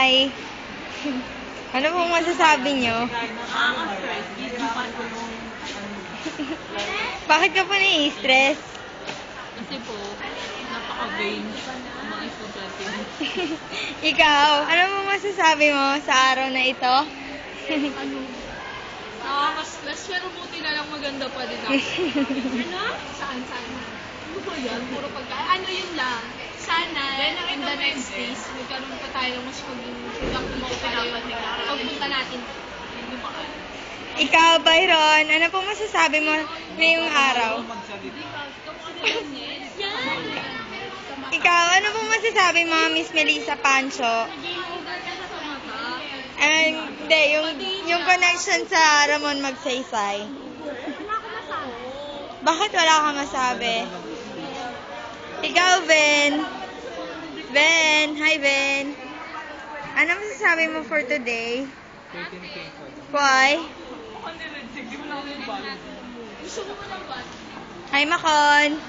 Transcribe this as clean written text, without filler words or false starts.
Hi! Ano pong masasabi nyo? Bakit ka po nai-stress? Kasi po, napaka-vain ang mga estudyante. Ikaw, ano pong masasabi mo sa araw na ito? Ano? Nakaka-stress, pero buti na lang maganda pa din ako. Ano? Saan? Ano ba yan? Puro pagkain. Ano yun lang? Sana, in the next days, magkaroon pa tayo mas maging productive pa tayo pagpunta natin. Ikaw, Byron, ano pong masasabi mo ngayong araw? Ikaw, ano pong masasabi mo, Miss Melissa Pancho? Hindi, yung connection sa Ramon Magsaysay. Bakit wala ka masabi? Ikaw, Ben. Ben, hi Ben. Ano masasabi mo for today? Why? Hi, Makon.